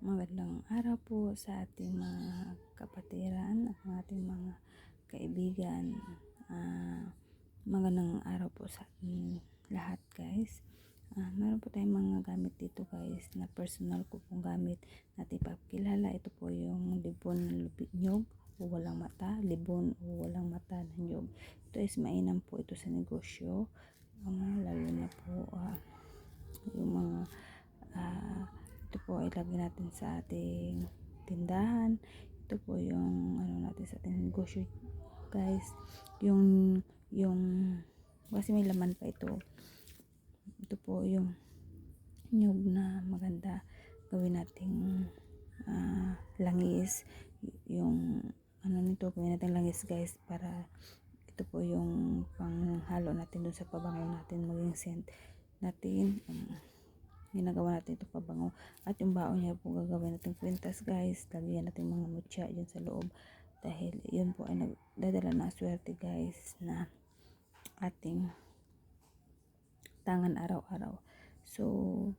Magandang araw po sa ating mga kapatiran at ating mga kaibigan. Magandang araw po sa ating lahat, guys. Meron po tayong mga gamit dito, guys, na personal ko pong gamit natin ipakilala. Ito po yung libon ng nyog o walang mata, libon o walang mata na nyog. Ito is mainam po ito sa negosyo, lalo na po yung mga ito po ay lagyan natin sa ating tindahan. Ito po yung natin sa ating negosyo, guys. Yung kasi may laman pa ito. Ito po yung nyug na maganda gawin nating langis. Yung nito gawin natin langis, guys, para ito po yung panghalo natin dun sa pabango natin, maging scent natin. Ginagawa natin ito pabango, at yung baon niya po gagawin natin kwintas, guys. Lagyan natin mga mutya dyan sa loob, dahil yun po ay nagdadala ng swerte, guys, na ating tangan araw-araw. So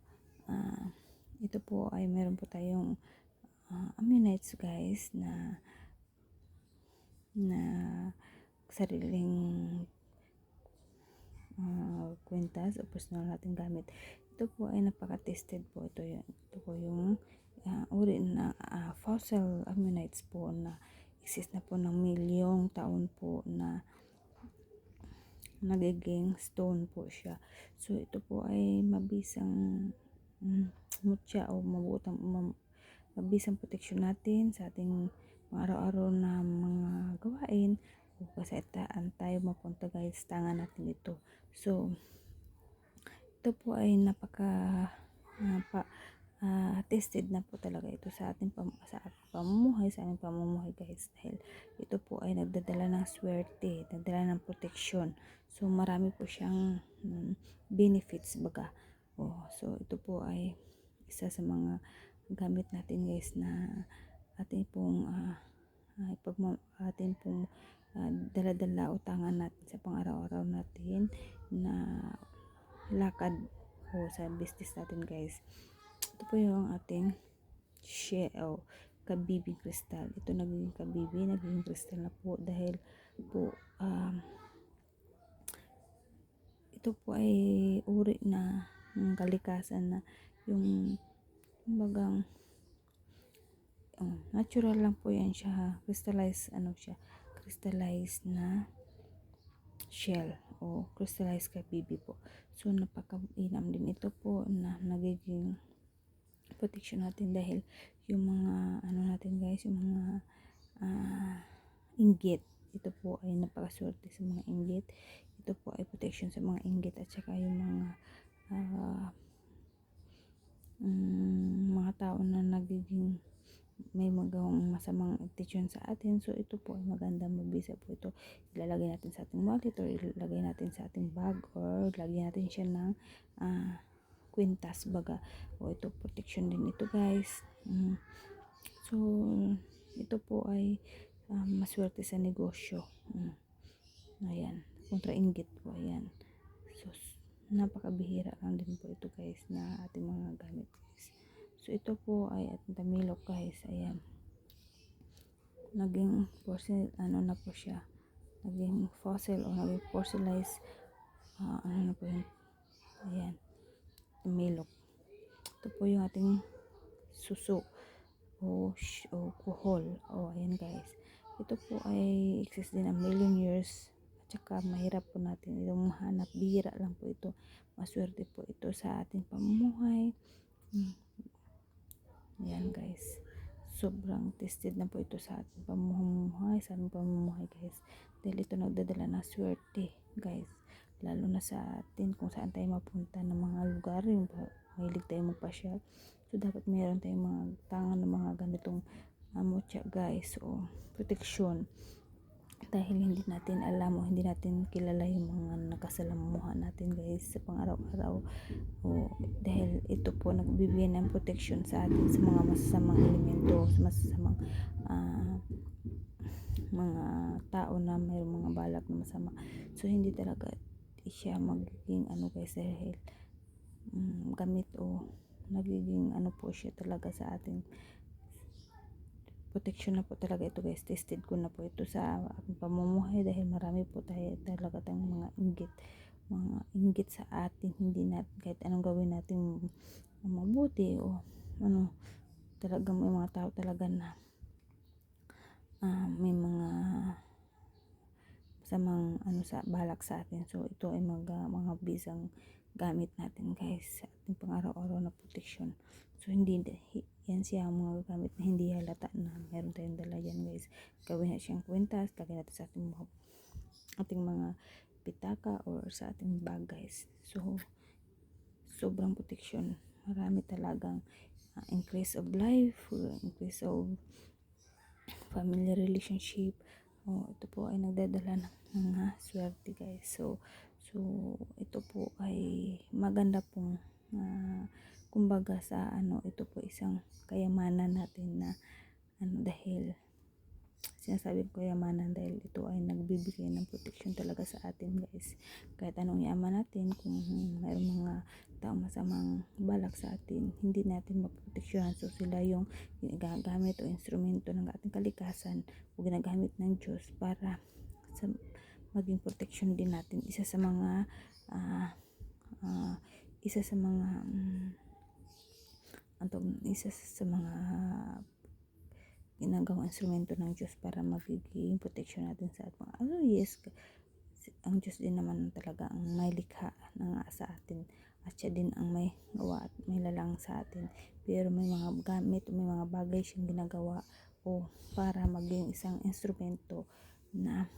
ito po ay meron po tayong ammonites, guys, na sariling kwintas o personal natin gamit. Ito po ay napaka-tested po. Ito po yung uri na fossil ammonites po na exist na po ng milyong taon po, na nagiging stone po siya. So ito po ay mabisang mutya o mabisang protection natin sa ating araw-araw na mga gawain, o kasaitaan tayo mapunta, guys, tangan natin ito. So ito po ay tested na po talaga ito sa ating pamumuhay, sa aming pamumuhay, guys, dahil ito po ay nagdadala ng swerte, nagdadala ng protection. So marami po siyang benefits baga. So ito po ay isa sa mga gamit natin, guys, na ating pong dala-dala o tangan natin sa pang-araw-araw natin na lakad o sa business natin, guys. Ito po yung ating shell o kabibing kristal. Ito naging kristal na po, dahil po ito po ay uri na ng kalikasan na yung bagang natural lang po yan siya, crystallized na shell o crystallized kabibi po. So napaka-inam din ito po na nagiging protection natin, dahil yung mga natin, guys, yung mga inggit, ito po ay napakaswerte sa mga inggit. Ito po ay protection sa mga inggit, at saka yung mga tao na nagiging may magawang masamang intention sa atin. So ito po ay maganda, mabisa po ito. Ilalagay natin sa ating wallet, or ilalagay natin sa ating bag, or lagyan natin siya ng kwintas baga. Ito protection din ito, guys. So ito po ay maswerte sa negosyo. Ayan, kontra inggit po, ayan. So napakabihira lang din po ito, guys, na ating mga gamit, guys. So ito po ay at tamilok, guys. Ayan, naging fossil na po siya, naging fossil o naging fossilized na po yun. Ayan, tamilok. Ito po yung ating suso o kuhol. Ayan, guys. Ito po ay exist din a million years, at saka mahirap po natin itong mahanap. Bihira lang po ito. Maswerte po ito sa ating pamumuhay. Ayan, guys. Sobrang tested na po ito sa ating pamumuhay, guys. Dahil ito nagdadala ng swerte, guys. Lalo na sa atin, kung saan tayo mapunta ng mga lugar, yung mahilig tayo magpasyal. So dapat mayroon tayong mga tangan ng mga ganitong mutya, guys, o protection. Dahil hindi natin alam o hindi natin kilala yung mga nakasalamuhan natin, guys, sa pang-araw-araw. Dahil ito po nagbibigay ng protection sa atin sa mga masasamang elemento, sa masasamang mga tao na mayroong mga balak na masama. So hindi talaga siya magiging guys, dahil gamit o nagiging ano po siya talaga sa atin, protection na po talaga ito guys. Tested ko na po ito sa aking pamumuhay dahil marami po tayo talaga tayong mga inggit sa atin. Hindi natin kahit anong gawin natin mabuti o ano, talaga may mga tao talaga na may mga masamang ano sa balak sa atin. So ito ay mga bisang gamit natin guys sa ating pang-araw-araw na protection. So hindi yan siya ang mga gamit na hindi halata na meron tayong dala yan guys. Gawin na siyang kwentas, lagay natin sa ating mga pitaka or sa ating bag guys. So sobrang protection, marami talagang increase of life, increase of family relationship. Ito po ay nagdadala ng mga swerte guys. So ito po ay maganda pong kumbaga sa ano, ito po isang kayamanan natin na ano, dahil sinasabi ko kayamanan dahil ito ay nagbibigay ng protection talaga sa atin guys. Kahit anong yaman natin, kung mayroong mga tao masamang balak sa atin, hindi natin maproteksyonan. So sila yung ginagamit o instrumento ng ating kalikasan o ginagamit ng Diyos para sa maging protection din natin. Isa sa mga isa sa mga ginagawang instrumento ng Diyos para magiging protection natin sa ating mga yes, ang Diyos din naman talaga ang may likha na nga sa atin at siya din ang may gawa at may lalang sa atin, pero may mga gamit o may mga bagay siyang ginagawa o para maging isang instrumento na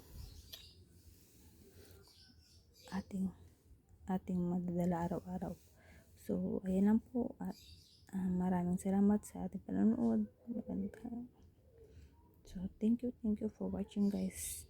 ating madadala araw-araw. So ayan lang po at maraming salamat sa ating panonood. So thank you for watching guys.